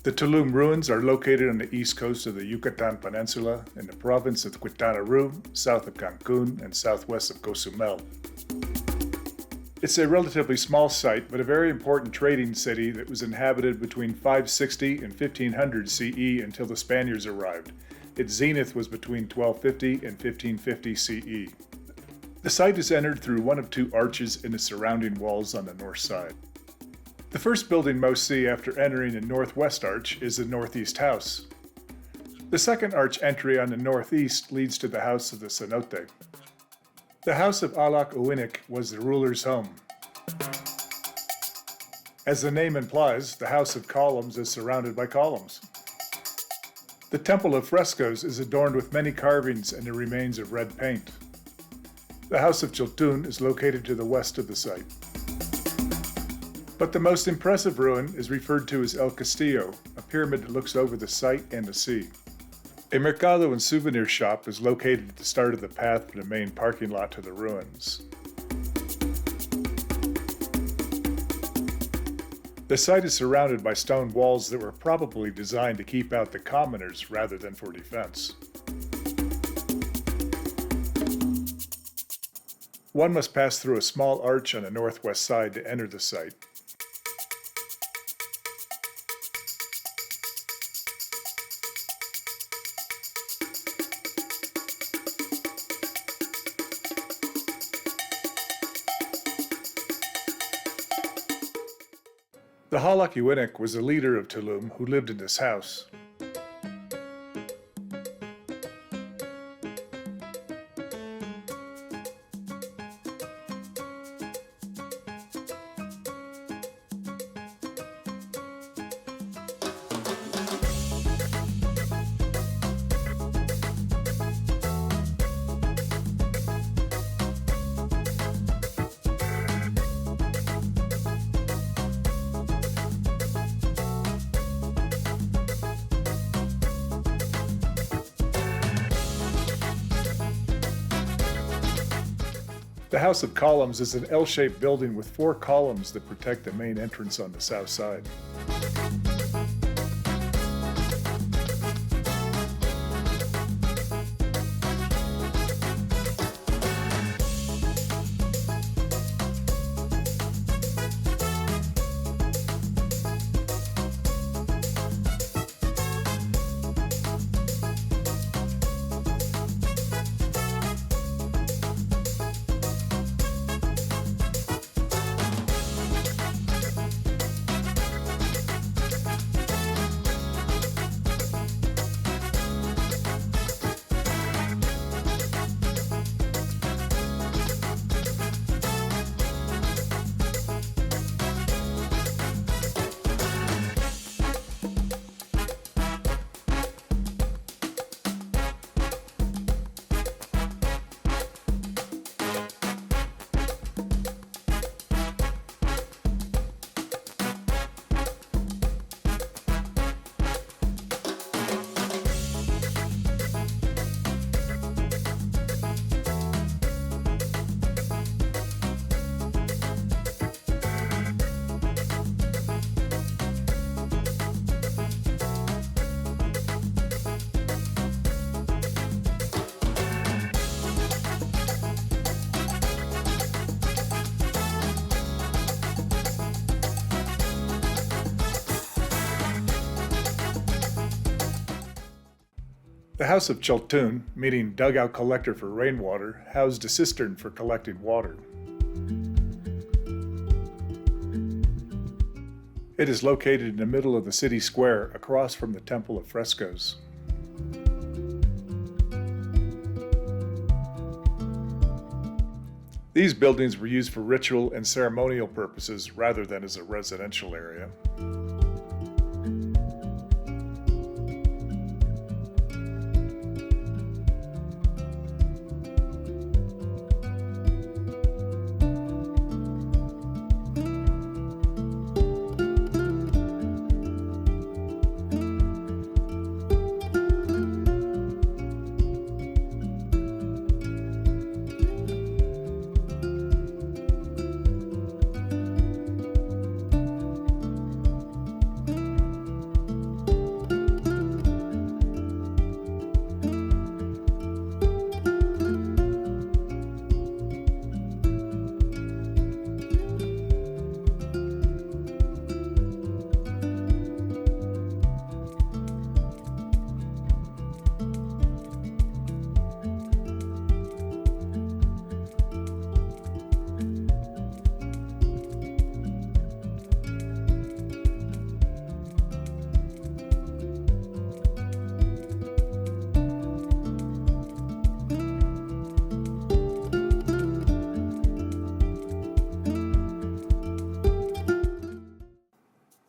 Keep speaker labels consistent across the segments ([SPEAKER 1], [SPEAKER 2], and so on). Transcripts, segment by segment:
[SPEAKER 1] The Tulúm ruins are located on the east coast of the Yucatan Peninsula in the province of Quintana, south of Cancun and southwest of Cozumel. It's a relatively small site, but a very important trading city that was inhabited between 560 and 1500 CE until the Spaniards arrived. Its zenith was between 1250 and 1550 CE. The site is entered through one of two arches in the surrounding walls on the north side. The first building most see after entering the northwest arch is the northeast house. The second arch entry on the northeast leads to the house of the cenote. The house of Alak Uwinik was the ruler's home. As the name implies, the house of columns is surrounded by columns. The temple of frescoes is adorned with many carvings and the remains of red paint. The house of Chiltún is located to the west of the site. But the most impressive ruin is referred to as El Castillo, a pyramid that looks over the site and the sea. A mercado and souvenir shop is located at the start of the path from the main parking lot to the ruins. The site is surrounded by stone walls that were probably designed to keep out the commoners rather than for defense. One must pass through a small arch on the northwest side to enter the site. The Halak Uwinik was a leader of Tulúm who lived in this house. The House of Columns is an L-shaped building with 4 columns that protect the main entrance on the south side. The House of Chiltún, meaning dugout collector for rainwater, housed a cistern for collecting water. It is located in the middle of the city square, across from the Temple of Frescoes. These buildings were used for ritual and ceremonial purposes rather than as a residential area.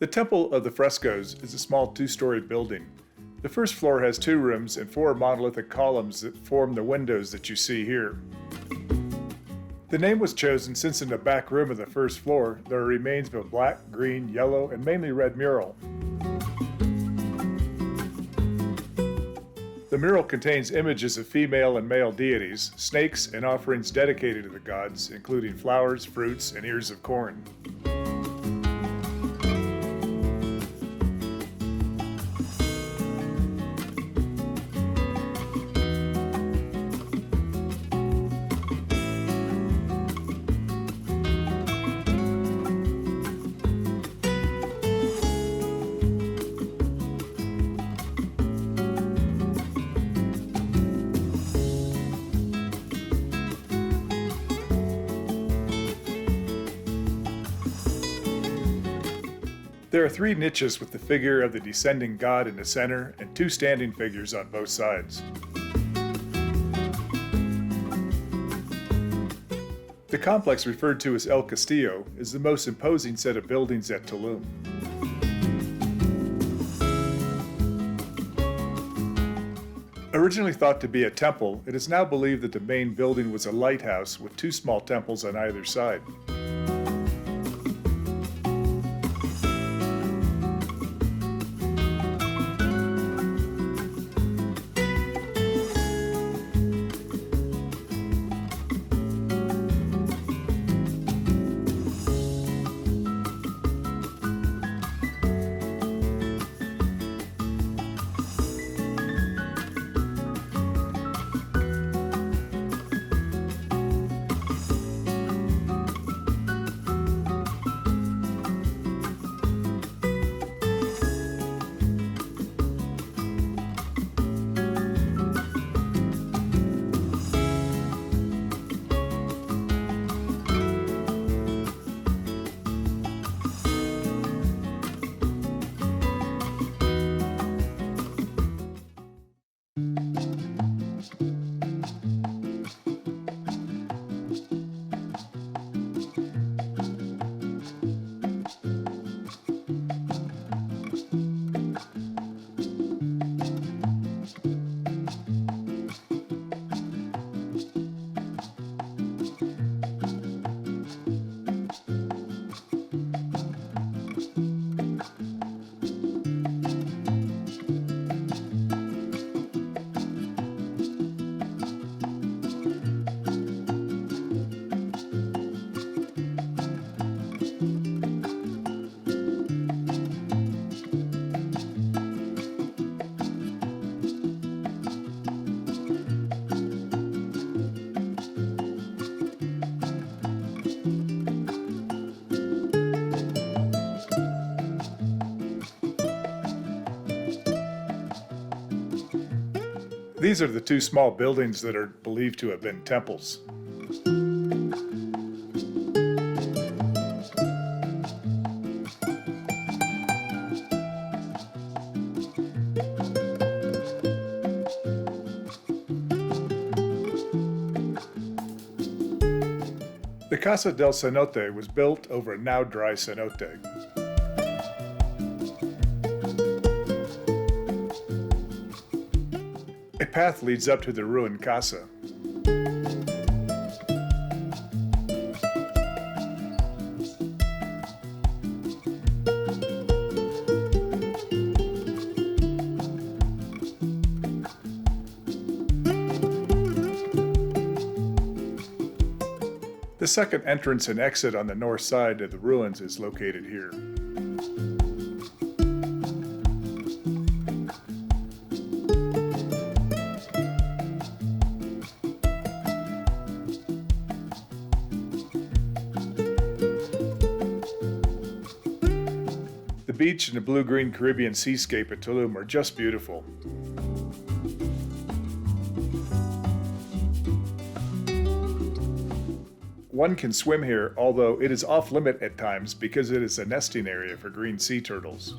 [SPEAKER 1] The Temple of the Frescoes is a small two-story building. The first floor has 2 rooms and 4 monolithic columns that form the windows that you see here. The name was chosen since in the back room of the first floor there are remains of a black, green, yellow, and mainly red mural. The mural contains images of female and male deities, snakes, and offerings dedicated to the gods, including flowers, fruits, and ears of corn. There are 3 niches with the figure of the descending god in the center and 2 standing figures on both sides. The complex referred to as El Castillo is the most imposing set of buildings at Tulúm. Originally thought to be a temple, it is now believed that the main building was a lighthouse with 2 small temples on either side. These are the 2 small buildings that are believed to have been temples. The Casa del Cenote was built over a now dry cenote. A path leads up to the ruined casa. The second entrance and exit on the north side of the ruins is located here. The beach and the blue-green Caribbean seascape at Tulúm are just beautiful. One can swim here, although it is off-limit at times because it is a nesting area for green sea turtles.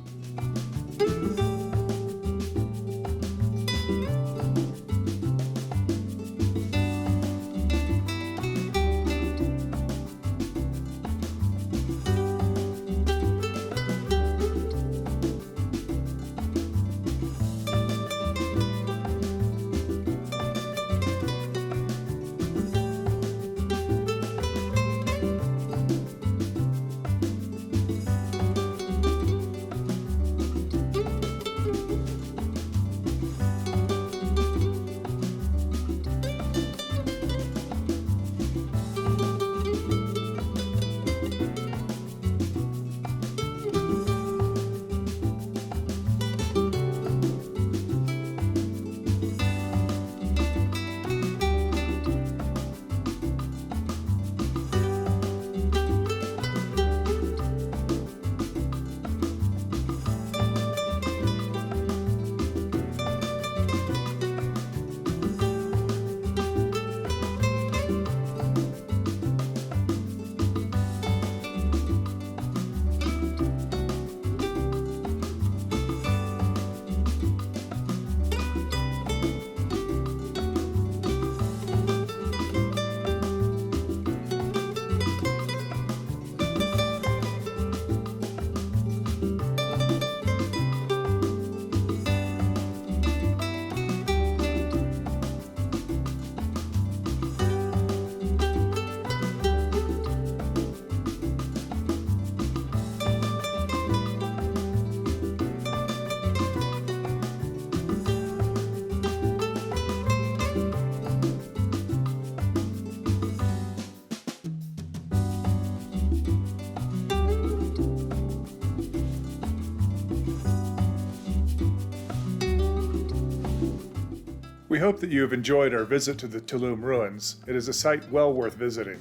[SPEAKER 1] We hope that you have enjoyed our visit to the Tulúm ruins. It is a site well worth visiting.